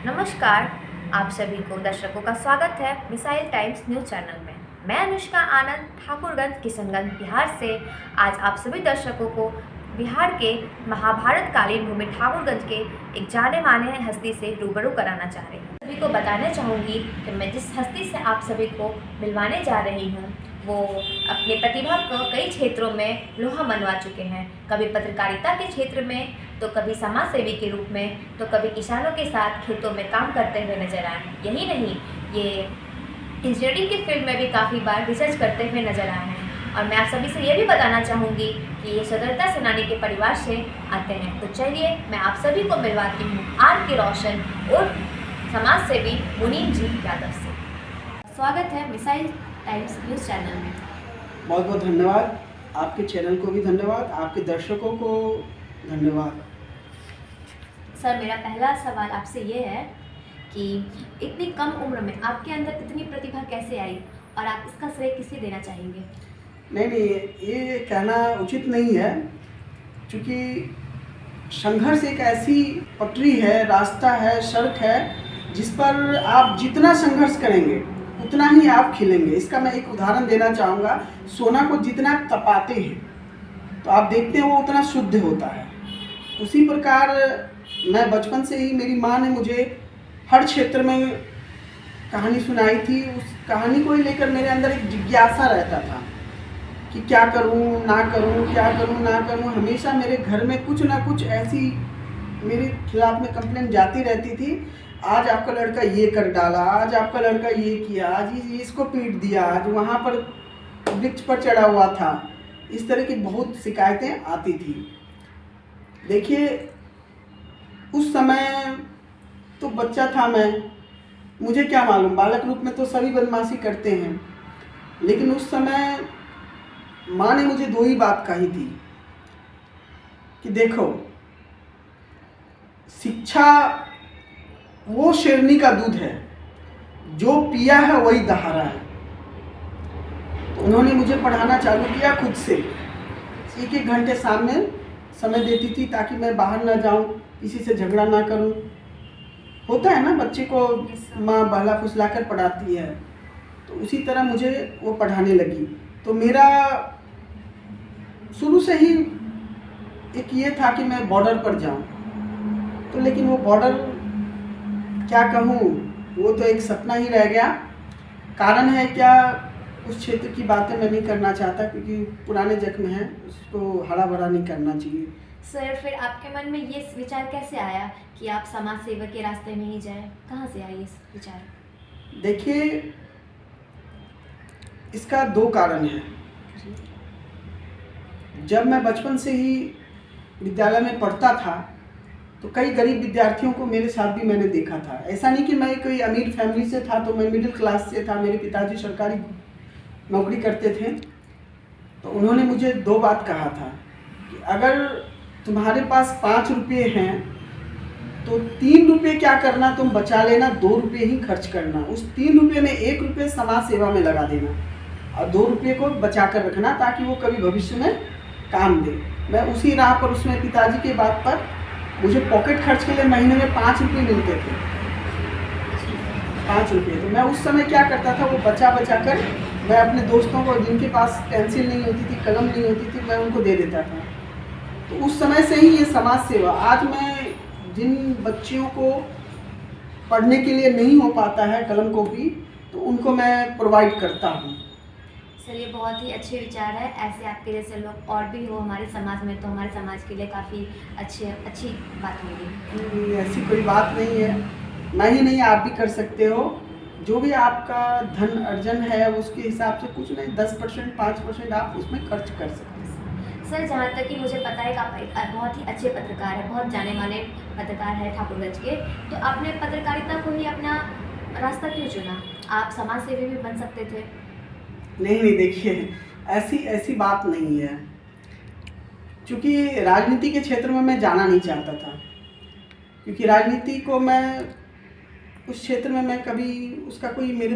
नमस्कार, आप सभी को दर्शकों का स्वागत है मिसाइल टाइम्स न्यूज़ चैनल में। मैं अनुष्का आनंद ठाकुरगंज किशनगंज बिहार से आज आप सभी दर्शकों को बिहार के महाभारत कालीन भूमि ठाकुरगंज के एक जाने माने हस्ती से रूबरू कराना चाह रही हूँ। सभी को बताना चाहूँगी कि मैं जिस हस्ती से आप सभी को मिलवाने जा रही हूँ वो अपने प्रतिभा को कई क्षेत्रों में लोहा मनवा चुके हैं। कभी पत्रकारिता के क्षेत्र में, तो कभी समाज सेवी के रूप में, तो कभी किसानों के साथ खेतों में काम करते हुए नजर आए। यही नहीं, ये इंजीनियरिंग की फील्ड में भी काफ़ी बार रिसर्च करते हुए नजर आए हैं। और मैं आप सभी से ये भी बताना चाहूँगी कि ये स्वतंत्रता सेनानी के परिवार से आते हैं। तो चलिए मैं आप सभी को मिलवाती हूँ आर के रोशन और समाज सेवी मुनीम जी यादव से। स्वागत है मिसाइल टाइम्स न्यूज़ चैनल में। बहुत बहुत धन्यवाद। आपके चैनल को भी धन्यवाद, आपके दर्शकों को धन्यवाद। सर, मेरा पहला सवाल आपसे ये है कि इतनी कम उम्र में आपके अंदर इतनी प्रतिभा कैसे आई और आप इसका श्रेय किसे देना चाहेंगे? नहीं, ये कहना उचित नहीं है, क्योंकि संघर्ष एक ऐसी पटरी है, रास्ता है, सड़क है, जिस पर आप जितना संघर्ष करेंगे उतना ही आप खिलेंगे। इसका मैं एक उदाहरण देना चाहूँगा। सोना को जितना तपाते हैं तो आप देखते हैं वो उतना शुद्ध होता है। उसी प्रकार मैं बचपन से ही, मेरी माँ ने मुझे हर क्षेत्र में कहानी सुनाई थी। उस कहानी को ही लेकर मेरे अंदर एक जिज्ञासा रहता था कि क्या करूं ना करूं, क्या करूं ना करूं। हमेशा मेरे घर में कुछ ना कुछ ऐसी मेरे खिलाफ में कंप्लेंट जाती रहती थी। आज आपका लड़का ये कर डाला, आज आपका लड़का ये किया, आज इसको पीट दिया, आज वहाँ पर वृक्ष पर चढ़ा हुआ था। इस तरह की बहुत शिकायतें आती थी। देखिए, उस समय तो बच्चा था मैं, मुझे क्या मालूम, बालक रूप में तो सभी बदमाशी करते हैं। लेकिन उस समय माँ ने मुझे दो ही बात कही थी कि देखो, शिक्षा वो शेरनी का दूध है, जो पिया है वही दहाड़ा है। तो उन्होंने मुझे पढ़ाना चालू किया खुद से। 1-1 घंटे सामने समय देती थी ताकि मैं बाहर ना जाऊं, किसी से झगड़ा ना करूं। होता है ना, बच्चे को माँ बहला फुसला कर पढ़ाती है, तो उसी तरह मुझे वो पढ़ाने लगी। तो मेरा शुरू से ही एक ये था कि मैं बॉर्डर पर जाऊं। तो लेकिन वो बॉर्डर, क्या कहूँ, वो तो एक सपना ही रह गया। कारण है क्या, उस क्षेत्र की बातें मैं नहीं करना चाहता, क्योंकि पुराने जख्म हैं, उसको हरा भरा नहीं करना चाहिए। सर, फिर आपके मन में ये विचार कैसे आया कि आप समाज सेवा के रास्ते में ही जाएं? कहाँ से आई इस विचार? देखिए, इसका 2 कारण है। जब मैं बचपन से ही विद्यालय में पढ़ता था तो कई गरीब विद्यार्थियों को मेरे साथ भी मैंने देखा था। ऐसा नहीं कि मैं कोई अमीर फैमिली से था, तो मैं मिडिल क्लास से था। मेरे पिताजी सरकारी नौकरी करते थे। तो उन्होंने मुझे 2 बात कहा था कि अगर तुम्हारे पास 5 रुपये हैं तो 3 रुपये क्या करना, तुम बचा लेना, 2 रुपये ही खर्च करना। उस 3 रुपये में 1 रुपये समाज सेवा में लगा देना और 2 रुपये को बचा कर रखना, ताकि वो कभी भविष्य में काम दे। मैं उसी राह पर, उसमें पिताजी के बात पर, मुझे पॉकेट खर्च के लिए महीने में 5 रुपये मिलते थे, 5 रुपये। तो मैं उस समय क्या करता था, वो बचा कर मैं अपने दोस्तों को, जिनके पास पेंसिल नहीं होती थी, कलम नहीं होती थी, मैं उनको दे देता था। तो उस समय से ही ये समाज सेवा, आज मैं जिन बच्चियों को पढ़ने के लिए नहीं हो पाता है कलम कॉपी, तो उनको मैं प्रोवाइड करता हूँ। सर, ये बहुत ही अच्छे विचार है। ऐसे आपके जैसे लोग और भी हो हमारे समाज में, तो हमारे समाज के लिए काफ़ी अच्छी बात होगी। ऐसी कोई बात नहीं है, मैं ही नहीं, आप भी कर सकते हो। जो भी आपका धन अर्जन है उसके हिसाब से, कुछ नहीं, 10%, 5% आप उसमें खर्च कर सकते हैं। सर, जहाँ तक कि मुझे पता है कि आप एक बहुत ही अच्छे पत्रकार हैं, बहुत जाने माने पत्रकार हैं ठाकुरगंज के, तो आपने पत्रकारिता को ही अपना रास्ता क्यों चुना? आप समाज सेवी भी बन सकते थे। नहीं, देखिए, ऐसी बात नहीं है। क्योंकि राजनीति के क्षेत्र में मैं जाना नहीं चाहता था, क्योंकि राजनीति को मैं, उस क्षेत्र में मैं कभी, उसका कोई, मेरे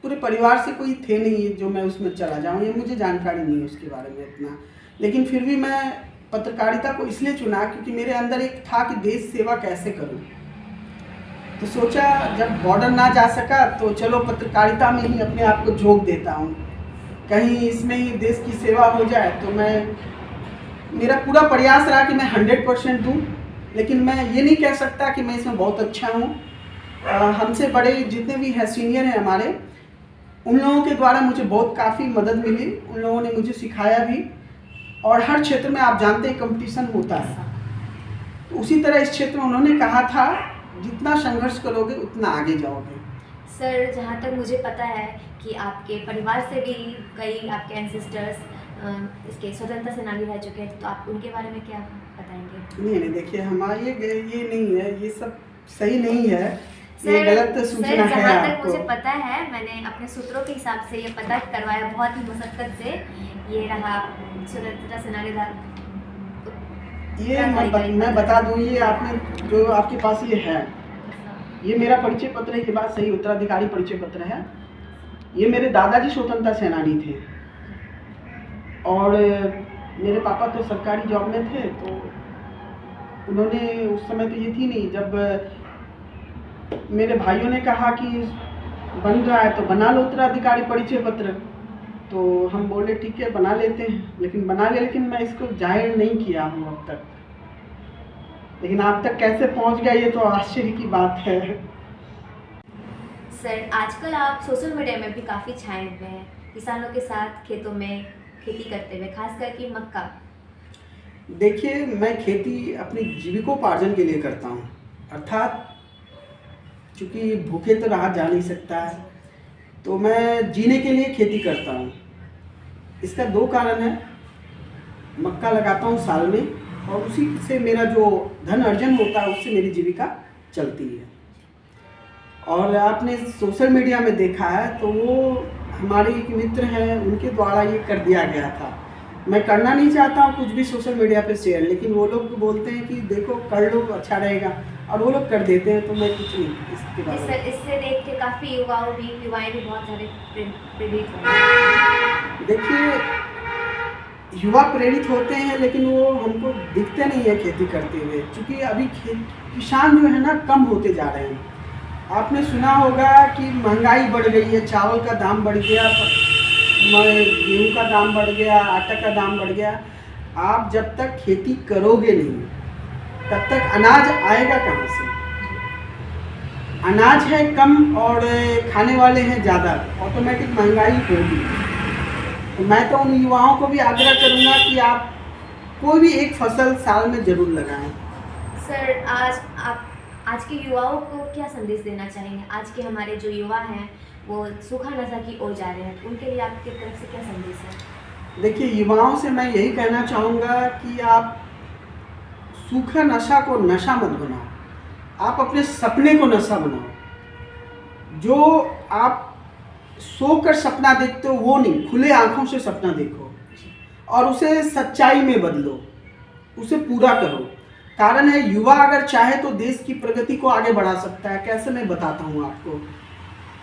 पूरे परिवार से कोई थे नहीं जो मैं उसमें चला जाऊँ, ये मुझे जानकारी नहीं है उसके बारे में इतना। लेकिन फिर भी मैं पत्रकारिता को इसलिए चुना क्योंकि मेरे अंदर एक था कि देश सेवा कैसे करूं। तो सोचा जब बॉर्डर ना जा सका तो चलो पत्रकारिता में ही अपने आप को झोंक देता हूँ, कहीं इसमें ही देश की सेवा हो जाए। तो मेरा पूरा प्रयास रहा कि मैं 100% दूँ, लेकिन मैं ये नहीं कह सकता कि मैं इसमें बहुत अच्छा हूँ। हमसे बड़े जितने भी हैं, सीनियर हैं हमारे, उन लोगों के द्वारा मुझे बहुत काफ़ी मदद मिली, उन लोगों ने मुझे सिखाया भी। और हर क्षेत्र में आप जानते हैं कंपटीशन होता है, तो उसी तरह इस क्षेत्र में उन्होंने कहा था जितना संघर्ष करोगे उतना आगे जाओगे। सर, जहाँ तक मुझे पता है कि आपके परिवार से भी कई आपके एंसेस्टर्स इसके स्वतंत्रता सेनानी रह चुके हैं, तो आप उनके बारे में क्या बताएंगे? नहीं, देखिए हमारे ये नहीं है, ये सब सही नहीं है, ये सर, गलत सूचना है जहाँ तक आपको। मुझे पता है, मैंने अपने सूत्रों के हिसाब से ये पता करवाया बहुत ही मशक्कत से, ये रहा स्वतंत्रता सेनानी ये मैं बता दूं, ये आपने जो आपके पास ये है, ये मेरा परिचय पत्र है, ये बात सही, उत्तराधिकारी परिचय पत्र है। ये मेरे दादाजी स्वतंत्रता सेनानी थे और मेरे पापा तो सरकारी जॉब में थे, तो उन्होंने उस समय तो ये थी नहीं, जब मेरे भाइयों ने कहा कि बन रहा है तो बना लो उत्तराधिकारी परिचय पत्र, तो हम बोले ठीक है बना लेते हैं, लेकिन बना लिया, लेकिन मैं इसको जाहिर नहीं किया हूँ अब तक। लेकिन आप तक कैसे पहुँच गया ये तो आश्चर्य की बात है। सर, आजकल आप सोशल मीडिया में भी काफ़ी छाए हुए हैं, किसानों के साथ खेतों में खेती करते हुए, खास करके मक्का। देखिए, मैं खेती अपनी जीविकोपार्जन के लिए करता हूँ, अर्थात चूँकि भूखे तो रहा जा नहीं सकता है, तो मैं जीने के लिए खेती करता हूँ। इसका 2 कारण है, मक्का लगाता हूँ साल में, और उसी से मेरा जो धन अर्जन होता है उससे मेरी जीविका चलती है। और आपने सोशल मीडिया में देखा है तो वो हमारे एक मित्र हैं, उनके द्वारा ये कर दिया गया था। मैं करना नहीं चाहता हूँ कुछ भी सोशल मीडिया पे शेयर, लेकिन वो लोग बोलते हैं कि देखो कर लो अच्छा रहेगा, और वो लोग कर देते हैं, तो मैं कुछ नहीं इसके बारे में। इससे देख के काफ़ी युवाएं भी बहुत सारे प्रेरित होंगे। देखिए, युवा प्रेरित होते हैं, लेकिन वो हमको दिखते नहीं है खेती करते हुए, क्योंकि अभी किसान जो है ना कम होते जा रहे हैं। आपने सुना होगा कि महंगाई बढ़ गई है, चावल का दाम बढ़ गया, गेहूँ का दाम बढ़ गया, आटा का दाम बढ़ गया। आप जब तक खेती करोगे नहीं तब तक अनाज आएगा कहाँ से? अनाज है कम और खाने वाले हैं ज़्यादा, ऑटोमेटिक महंगाई होगी। तो मैं तो उन युवाओं को भी आग्रह करूँगा कि आप कोई भी एक फसल साल में ज़रूर लगाएं। सर, आज के युवाओं को क्या संदेश देना चाहेंगे? आज के हमारे जो युवा हैं वो सूखा नशा की ओर जा रहे हैं, तो उनके लिए आपकी तरफ से क्या संदेश है? देखिए, युवाओं से मैं यही कहना चाहूँगा कि आप सूखा नशा को नशा मत बनाओ, आप अपने सपने को नशा बनाओ। जो आप सोकर सपना देखते हो वो नहीं, खुले आंखों से सपना देखो और उसे सच्चाई में बदलो, उसे पूरा करो। कारण है, युवा अगर चाहे तो देश की प्रगति को आगे बढ़ा सकता है। कैसे, मैं बताता हूँ आपको।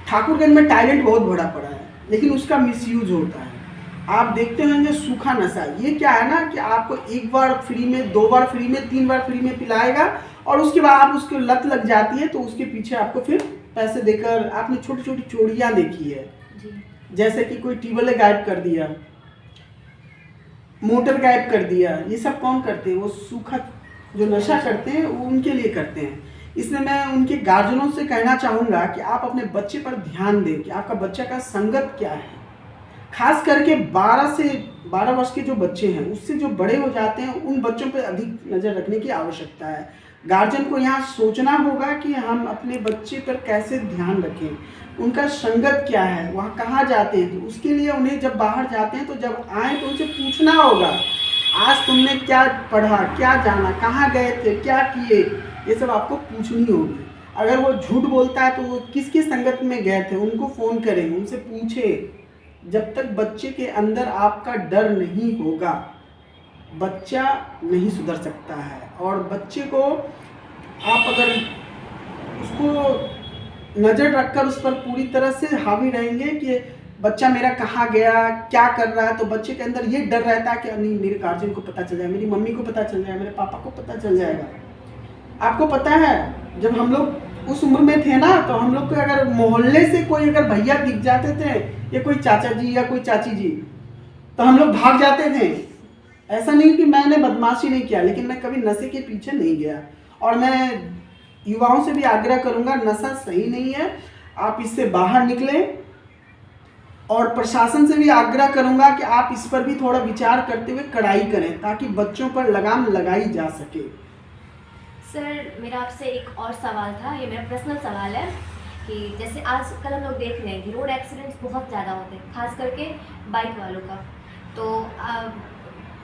ठाकुरगंज में टैलेंट बहुत बड़ा पड़ा है, लेकिन उसका मिसयूज होता है। आप देखते होंगे सूखा नशा, ये क्या है ना कि आपको 1 बार फ्री में, 2 बार फ्री में, 3 बार फ्री में पिलाएगा, और उसके बाद आप उसको लत लग जाती है, तो उसके पीछे आपको फिर पैसे देकर। आपने छोटी छोटी चोरियाँ देखी है जी। जैसे कि कोई ट्यूबवेल गायब कर दिया, मोटर गायब कर दिया, ये सब कौन करते हैं? वो सूखा जो नशा करते हैं वो उनके लिए करते हैं। इसलिए मैं उनके गार्जियनों से कहना चाहूँगा कि आप अपने बच्चे पर ध्यान दें कि आपका बच्चा का संगत क्या है। खास करके 12 वर्ष के जो बच्चे हैं, उससे जो बड़े हो जाते हैं, उन बच्चों पर अधिक नज़र रखने की आवश्यकता है। गार्जियन को यहाँ सोचना होगा कि हम अपने बच्चे पर कैसे ध्यान रखें, उनका संगत क्या है, वहाँ कहाँ जाते हैं। तो उसके लिए उन्हें जब बाहर जाते हैं तो जब आए तो उनसे पूछना होगा, आज तुमने क्या पढ़ा, क्या जाना, कहाँ गए थे, क्या किए, ये सब आपको पूछनी होगी। अगर वो झूठ बोलता है तो वो किसकी संगत में गए थे, उनको फ़ोन करें, उनसे पूछे। जब तक बच्चे के अंदर आपका डर नहीं होगा, बच्चा नहीं सुधर सकता है। और बच्चे को आप अगर उसको नज़र रखकर उस पर पूरी तरह से हावी रहेंगे कि बच्चा मेरा कहाँ गया, क्या कर रहा है, तो बच्चे के अंदर ये डर रहता है कि नहीं, मेरे गार्जियन को पता चल जाए, मेरी मम्मी को पता चल जाए, मेरे पापा को पता चल जाएगा। आपको पता है, जब हम लोग उस उम्र में थे ना, तो हम लोग को अगर मोहल्ले से कोई अगर भैया दिख जाते थे या कोई चाचा जी या कोई चाची जी, तो हम लोग भाग जाते थे। ऐसा नहीं कि मैंने बदमाशी नहीं किया, लेकिन मैं कभी नशे के पीछे नहीं गया। और मैं युवाओं से भी आग्रह करूंगा, नशा सही नहीं है, आप इससे बाहर निकलें। और प्रशासन से भी आग्रह करूंगा कि आप इस पर भी थोड़ा विचार करते हुए कड़ाई करें, ताकि बच्चों पर लगाम लगाई जा सके। सर, मेरा आपसे एक और सवाल था, ये मेरा पर्सनल सवाल है कि जैसे आजकल हम लोग देख रहे हैं कि रोड एक्सीडेंट्स बहुत ज़्यादा होते हैं, खास करके बाइक वालों का। तो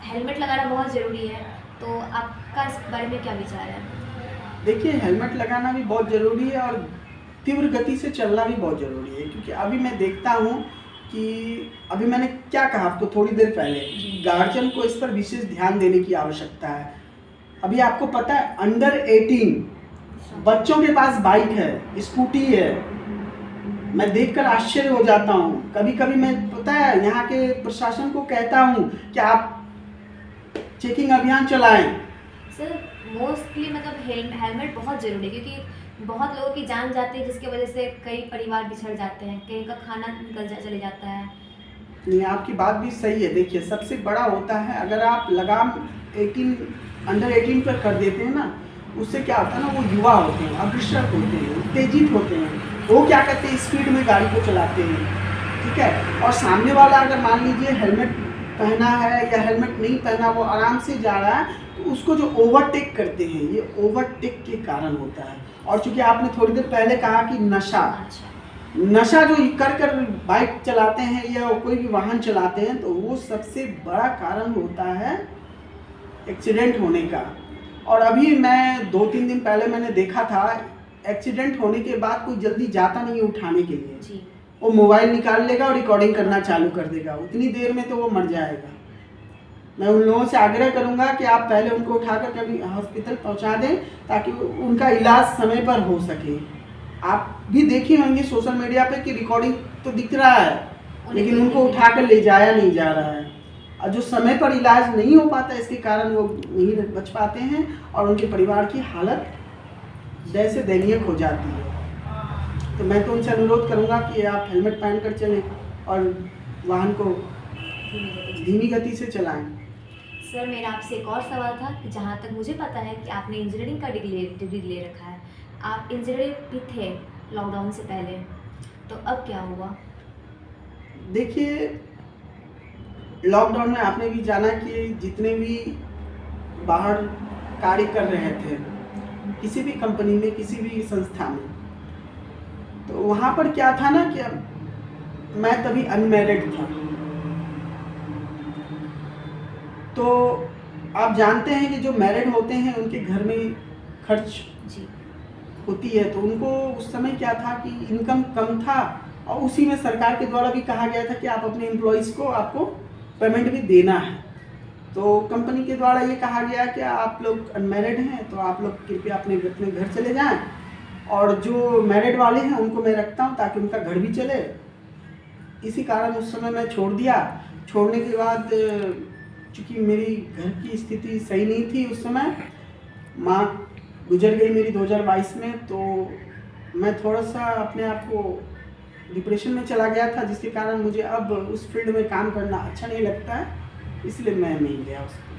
हेलमेट लगाना बहुत ज़रूरी है, तो आपका इस बारे में क्या विचार है? देखिए, हेलमेट लगाना भी बहुत ज़रूरी है और तीव्र गति से चलना भी बहुत ज़रूरी है, क्योंकि अभी मैं देखता हूँ कि अभी मैंने क्या कहा आपको थोड़ी देर पहले, गार्जियन को इस पर विशेष ध्यान देने की आवश्यकता है। अभी आपको पता है, अंडर 18 बच्चों के पास बाइक है, स्कूटी है। मैं देखकर आश्चर्य हो जाता हूँ। कभी कभी मैं, पता है, यहाँ के प्रशासन को कहता हूँ कि आप चेकिंग अभियान चलाएं। सर, मोस्टली मतलब हेलमेट बहुत ज़रूरी है, क्योंकि बहुत लोगों की जान जाती है, जिसकी वजह से कई परिवार बिछड़ जाते हैं, कहीं का खाना चले जाता है। नहीं, आपकी बात भी सही है। देखिए, सबसे बड़ा होता है, अगर आप लगाम अंडर 18 पर कर देते हैं ना, उससे क्या होता है ना, वो युवा होते हैं, अग्रसर होते हैं, उत्तेजित होते हैं। वो क्या करते हैं, स्पीड में गाड़ी को चलाते हैं, ठीक है। और सामने वाला अगर मान लीजिए हेलमेट पहना है या हेलमेट नहीं पहना, वो आराम से जा रहा है, तो उसको जो ओवरटेक करते हैं, ये ओवरटेक के कारण होता है। और चूंकि आपने थोड़ी देर पहले कहा कि नशा जो कर बाइक चलाते हैं या कोई भी वाहन चलाते हैं, तो वो सबसे बड़ा कारण होता है एक्सीडेंट होने का। और अभी मैं 2-3 दिन पहले मैंने देखा था, एक्सीडेंट होने के बाद कोई जल्दी जाता नहीं है उठाने के लिए जी। वो मोबाइल निकाल लेगा और रिकॉर्डिंग करना चालू कर देगा, उतनी देर में तो वो मर जाएगा। मैं उन लोगों से आग्रह करूंगा कि आप पहले उनको उठाकर कभी हॉस्पिटल पहुंचा दें, ताकि उनका इलाज समय पर हो सके। आप भी देखी होंगी सोशल मीडिया पे कि रिकॉर्डिंग तो दिख रहा है, लेकिन उनको उठाकर ले जाया नहीं जा रहा है। और जो समय पर इलाज नहीं हो पाता, इसके कारण वो नहीं बच पाते हैं और उनके परिवार की हालत जैसे दयनीय हो जाती है। तो मैं तो उनसे अनुरोध करूंगा कि आप हेलमेट पहनकर चलें और वाहन को धीमी गति से चलाएं। सर, मेरा आपसे एक और सवाल था कि जहाँ तक मुझे पता है कि आपने इंजीनियरिंग का डिग्री ले रखा है, आप इंजीनियर भी थे लॉकडाउन से पहले, तो अब क्या हुआ? देखिए, लॉकडाउन में आपने भी जाना कि जितने भी बाहर कार्य कर रहे थे, किसी भी कंपनी में, किसी भी संस्था में, तो वहाँ पर क्या था ना कि मैं तभी अनमैरिड था। तो आप जानते हैं कि जो मैरिड होते हैं उनके घर में खर्च जी होती है, तो उनको उस समय क्या था कि इनकम कम था, और उसी में सरकार के द्वारा भी कहा गया था कि आप अपने एम्प्लॉइज़ को आपको पेमेंट भी देना है। तो कंपनी के द्वारा ये कहा गया कि आप लोग अनमैरिड हैं तो आप लोग कृपया अपने घर चले जाएं, और जो मैरिड वाले हैं उनको मैं रखता हूं ताकि उनका घर भी चले। इसी कारण उस समय मैं छोड़ दिया। छोड़ने के बाद चूँकि मेरी घर की स्थिति सही नहीं थी उस समय, माँ गुजर गई मेरी 2022 में, तो मैं थोड़ा सा अपने आप को डिप्रेशन में चला गया था, जिसके कारण मुझे अब उस फील्ड में काम करना अच्छा नहीं लगता है, इसलिए मैं नहीं गया उस पर।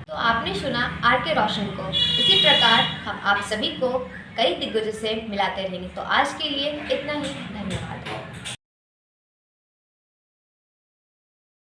तो आपने सुना आर.के. रोशन को। इसी प्रकार हम आप सभी को कई दिग्गजों से मिलाते रहेंगे। तो आज के लिए इतना ही, धन्यवाद।